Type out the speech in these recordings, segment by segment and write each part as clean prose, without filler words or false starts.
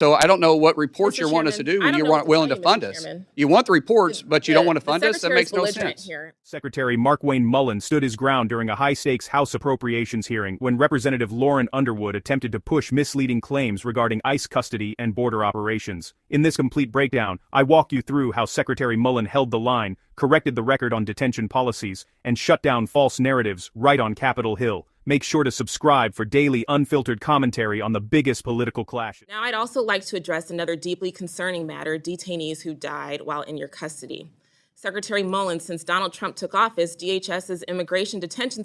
So I don't know what reports Mr. you're wanting us to Chairman, do when you weren't willing to fund us. You want the reports, but you don't want to fund us? That makes no sense. Here. Secretary Markwayne Mullin stood his ground during a high-stakes House Appropriations hearing when Representative Lauren Underwood attempted to push misleading claims regarding ICE custody and border operations. In this complete breakdown, I walk you through how Secretary Mullin held the line, corrected the record on detention policies, and shut down false narratives right on Capitol Hill. Make sure to subscribe for daily unfiltered commentary on the biggest political clashes. Now, I'd also like to address another deeply concerning matter, detainees who died while in your custody. Secretary Mullin, since Donald Trump took office, DHS's immigration detention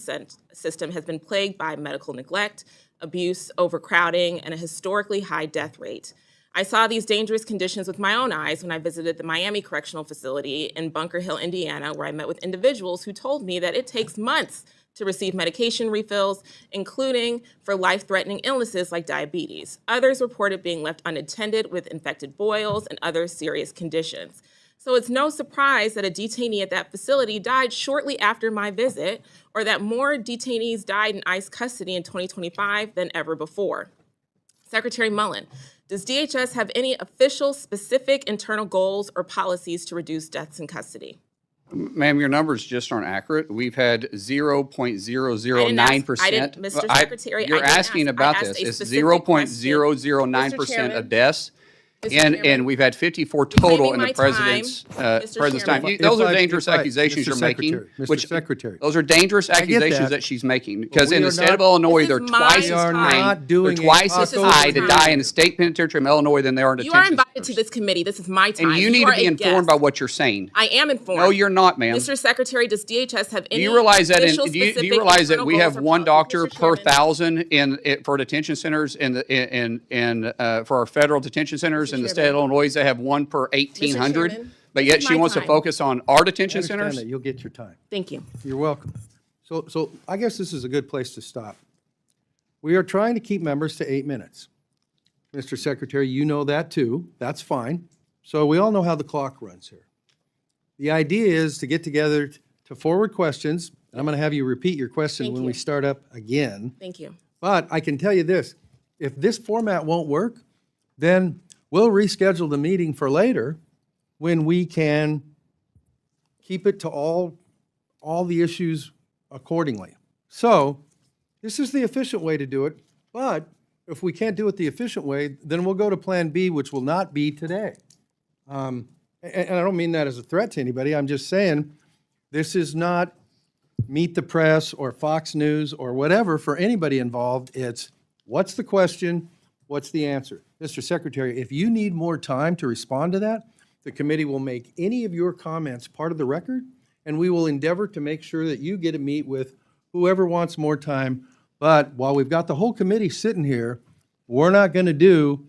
system has been plagued by medical neglect, abuse, overcrowding, and a historically high death rate. I saw these dangerous conditions with my own eyes when I visited the Miami Correctional Facility in Bunker Hill, Indiana, where I met with individuals who told me that it takes months to receive medication refills, including for life-threatening illnesses like diabetes. Others reported being left unattended with infected boils and other serious conditions. So it's no surprise that a detainee at that facility died shortly after my visit, or that more detainees died in ICE custody in 2025 than ever before. Secretary Mullin, does DHS have any official, specific internal goals or policies to reduce deaths in custody? Ma'am, your numbers just aren't accurate. We've had 0.009%. Mr. Secretary, you're asking about this. It's 0.009% of deaths. And we've had 54 total in the president's time. Those are dangerous accusations you're making. Mr. Secretary. Those are dangerous accusations that she's making. Because in the state of Illinois, they're twice as high to die in the state penitentiary of Illinois than they are in detention centers. You are invited to this committee. This is my time. And you need to be informed by what you're saying. I am informed. No, you're not, ma'am. Mr. Secretary, does DHS have any do you realize that we have one doctor per 1,000 for detention centers for our federal detention centers? In the state of Illinois, they have one per 1,800, but yet she wants to focus on our detention centers? That. You'll get your time. Thank you. You're welcome. So I guess this is a good place to stop. We are trying to keep members to 8 minutes. Mr. Secretary, you know that too. That's fine. So we all know how the clock runs here. The idea is to get together to forward questions, and I'm going to have you repeat your question when we start up again. Thank you. But I can tell you this, if this format won't work, then we'll reschedule the meeting for later when we can keep it to all the issues accordingly. So this is the efficient way to do it, but if we can't do it the efficient way, then we'll go to Plan B, which will not be today. And I don't mean that as a threat to anybody. I'm just saying this is not Meet the Press or Fox News or whatever for anybody involved. It's what's the question, what's the answer? Mr. Secretary, if you need more time to respond to that, the committee will make any of your comments part of the record, and we will endeavor to make sure that you get to meet with whoever wants more time. But while we've got the whole committee sitting here, we're not going to do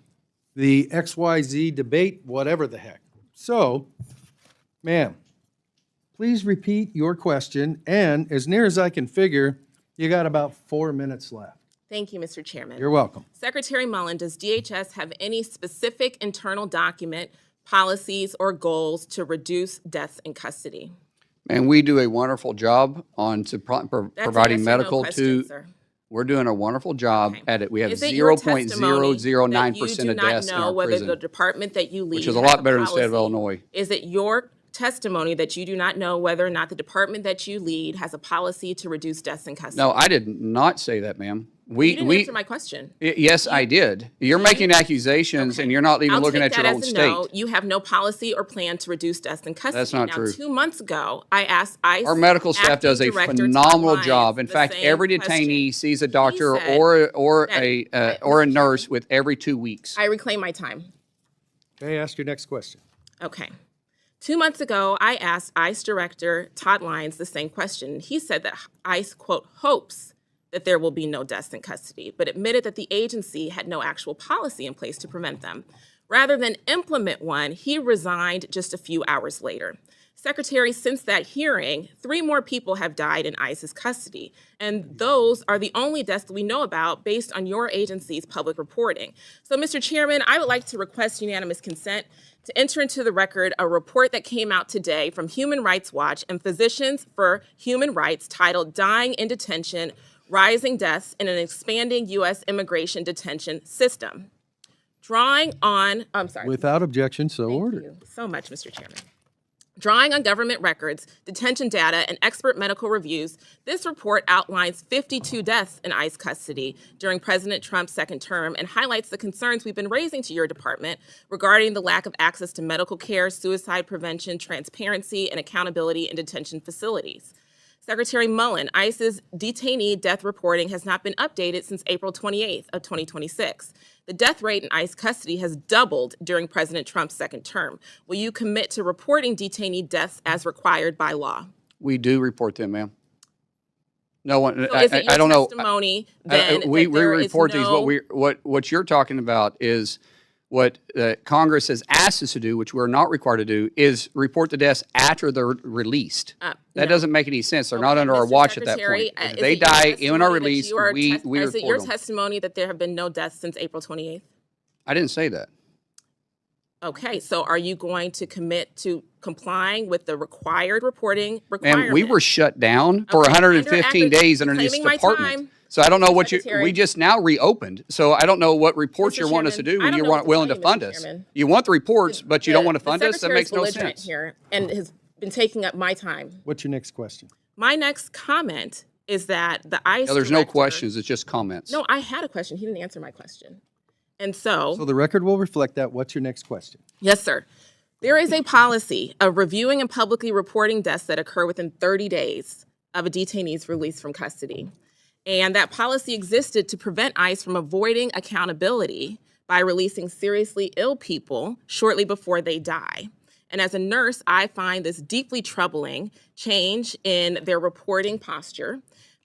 the XYZ debate, whatever the heck. So, ma'am, please repeat your question, and as near as I can figure, you got about 4 minutes left. Thank you, Mr. Chairman. You're welcome. Secretary Mullin, does DHS have any specific internal document, policies, or goals to reduce deaths in custody? And we do a wonderful job on providing medical question, sir. We're doing a wonderful job at it. We have 0.009% of deaths in our whether prison, the department that you lead which is a lot better than the state of Illinois. Is it your testimony that you do not know whether or not the department that you lead has a policy to reduce deaths in custody? No, I did not say that, ma'am. You didn't answer my question. Yes, I did. You're making accusations, and you're not even looking at your own state. No. You have no policy or plan to reduce deaths in custody. That's not true. 2 months ago, I asked ICE. Our medical staff does a phenomenal job. In fact, every detainee sees a doctor or a nurse with every 2 weeks. I reclaim my time. Okay, ask your next question. Okay. 2 months ago, I asked ICE Director Todd Lyons the same question. He said that ICE, quote, hopes that there will be no deaths in custody, but admitted that the agency had no actual policy in place to prevent them. Rather than implement one, he resigned just a few hours later. Secretary, since that hearing, 3 more people have died in ICE's custody, and those are the only deaths that we know about based on your agency's public reporting. So, Mr. Chairman, I would like to request unanimous consent to enter into the record a report that came out today from Human Rights Watch and Physicians for Human Rights titled Dying in Detention, Rising Deaths in an Expanding U.S. Immigration Detention System. I'm sorry. Without objection, so ordered. Thank you so much, Mr. Chairman. Drawing on government records, detention data, and expert medical reviews, this report outlines 52 deaths in ICE custody during President Trump's second term and highlights the concerns we've been raising to your department regarding the lack of access to medical care, suicide prevention, transparency, and accountability in detention facilities. Secretary Mullin, ICE's detainee death reporting has not been updated since April 28th of 2026. The death rate in ICE custody has doubled during President Trump's second term. Will you commit to reporting detainee deaths as required by law? We do report them, ma'am. No one, So is it your I don't know. testimony then We that there is report these. no- What you're talking about is what Congress has asked us to do, which we're not required to do, is report the deaths after they're released. That no. doesn't make any sense. They're not Okay, under our Mr. watch at that Secretary, point. If is they it your die in our testimony that release, you are we is it your report them. testimony that there have been no deaths since April 28th? I didn't say that. Okay, so are you going to commit to complying with the required reporting requirement? And we were shut down for Okay, 115 under days under this claiming my department. time, So I don't know what Secretary. we just now reopened. So I don't know what reports Mr. you want us to Chairman, do I when don't you know weren't what to willing tell to you, fund Mr. us. Chairman. You want the reports, but you don't want to fund the us? That makes no Secretary's belligerent sense. here and has been taking up my time. What's your next question? My next comment is that the ICE No, there's no director- questions. It's just comments. No, I had a question. He didn't answer my question. And so So the record will reflect that. What's your next question? yes, sir. There is a policy of reviewing and publicly reporting deaths that occur within 30 days of a detainee's release from custody. And that policy existed to prevent ICE from avoiding accountability by releasing seriously ill people shortly before they die. And as a nurse, I find this deeply troubling change in their reporting posture.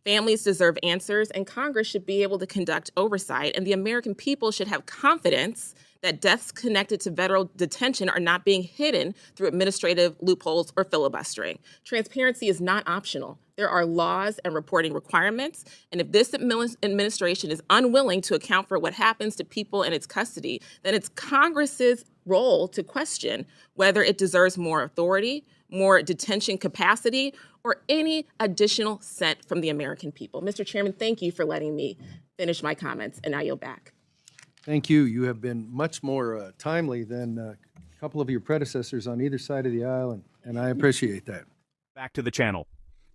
Families deserve answers, and Congress should be able to conduct oversight, and the American people should have confidence that deaths connected to federal detention are not being hidden through administrative loopholes or filibustering. Transparency is not optional. There are laws and reporting requirements, and if this administration is unwilling to account for what happens to people in its custody, then it's Congress's role to question whether it deserves more authority, more detention capacity, or any additional cent from the American people. Mr. Chairman, thank you for letting me finish my comments, and I yield back. Thank you. You have been much more timely than a couple of your predecessors on either side of the aisle, and I appreciate that. Back to the channel.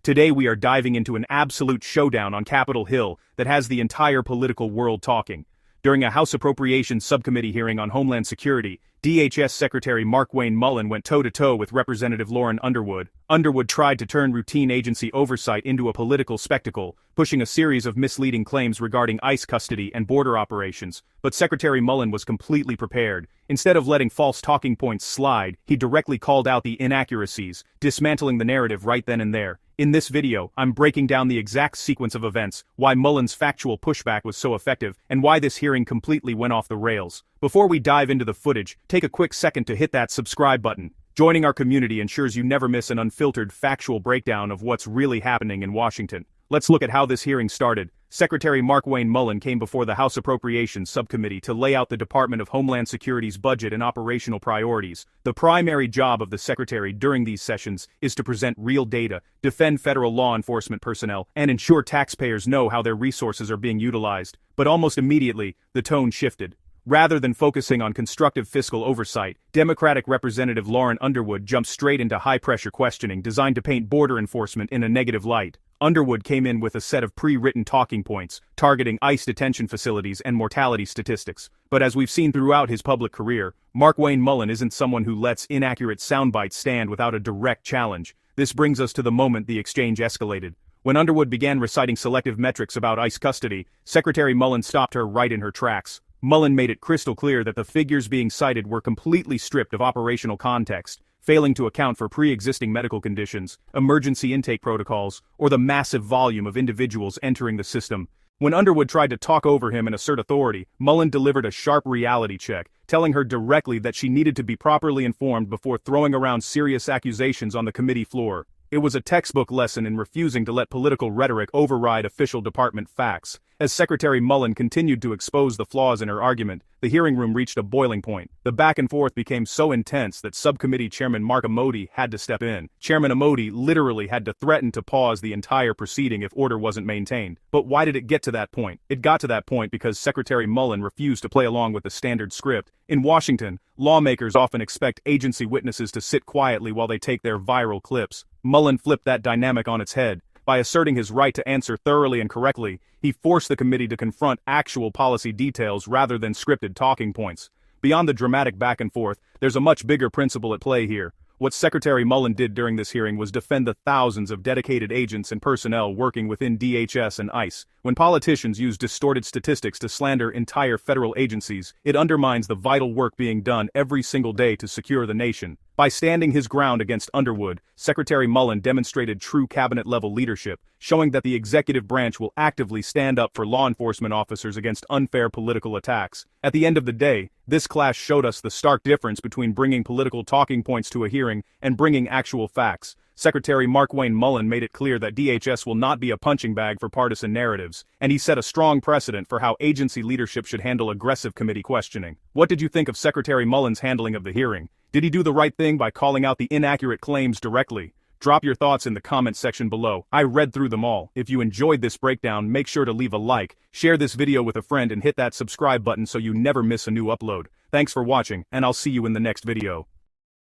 Today we are diving into an absolute showdown on Capitol Hill that has the entire political world talking. During a House Appropriations Subcommittee hearing on Homeland Security, DHS Secretary Markwayne Mullin went toe-to-toe with Representative Lauren Underwood. Underwood tried to turn routine agency oversight into a political spectacle, pushing a series of misleading claims regarding ICE custody and border operations. But Secretary Mullin was completely prepared. Instead of letting false talking points slide, he directly called out the inaccuracies, dismantling the narrative right then and there. In this video, I'm breaking down the exact sequence of events, why Mullin's factual pushback was so effective, and why this hearing completely went off the rails. Before we dive into the footage, take a quick second to hit that subscribe button. Joining our community ensures you never miss an unfiltered, factual breakdown of what's really happening in Washington. Let's look at how this hearing started. Secretary Markwayne Mullin came before the House Appropriations Subcommittee to lay out the Department of Homeland Security's budget and operational priorities. The primary job of the Secretary during these sessions is to present real data, defend federal law enforcement personnel, and ensure taxpayers know how their resources are being utilized. But almost immediately, the tone shifted. Rather than focusing on constructive fiscal oversight, Democratic Representative Lauren Underwood jumped straight into high-pressure questioning designed to paint border enforcement in a negative light. Underwood came in with a set of pre-written talking points, targeting ICE detention facilities and mortality statistics. But as we've seen throughout his public career, Markwayne Mullin isn't someone who lets inaccurate soundbites stand without a direct challenge. This brings us to the moment the exchange escalated. When Underwood began reciting selective metrics about ICE custody, Secretary Mullin stopped her right in her tracks. Mullin made it crystal clear that the figures being cited were completely stripped of operational context, failing to account for pre-existing medical conditions, emergency intake protocols, or the massive volume of individuals entering the system. When Underwood tried to talk over him and assert authority, Mullin delivered a sharp reality check, telling her directly that she needed to be properly informed before throwing around serious accusations on the committee floor. It was a textbook lesson in refusing to let political rhetoric override official department facts. As Secretary Mullin continued to expose the flaws in her argument, the hearing room reached a boiling point. The back and forth became so intense that Subcommittee Chairman Markwayne had to step in. Chairman Amodi literally had to threaten to pause the entire proceeding if order wasn't maintained. But why did it get to that point? It got to that point because Secretary Mullin refused to play along with the standard script. In Washington, lawmakers often expect agency witnesses to sit quietly while they take their viral clips. Mullin flipped that dynamic on its head. By asserting his right to answer thoroughly and correctly, he forced the committee to confront actual policy details rather than scripted talking points. Beyond the dramatic back and forth, there's a much bigger principle at play here. What Secretary Mullin did during this hearing was defend the thousands of dedicated agents and personnel working within DHS and ICE. When politicians use distorted statistics to slander entire federal agencies, it undermines the vital work being done every single day to secure the nation. By standing his ground against Underwood, Secretary Mullin demonstrated true cabinet-level leadership, showing that the executive branch will actively stand up for law enforcement officers against unfair political attacks. At the end of the day, this clash showed us the stark difference between bringing political talking points to a hearing and bringing actual facts. Secretary Markwayne Mullin made it clear that DHS will not be a punching bag for partisan narratives, and he set a strong precedent for how agency leadership should handle aggressive committee questioning. What did you think of Secretary Mullin's handling of the hearing? Did he do the right thing by calling out the inaccurate claims directly? Drop your thoughts in the comments section below. I read through them all. If you enjoyed this breakdown, make sure to leave a like, share this video with a friend and hit that subscribe button so you never miss a new upload. Thanks for watching, and I'll see you in the next video.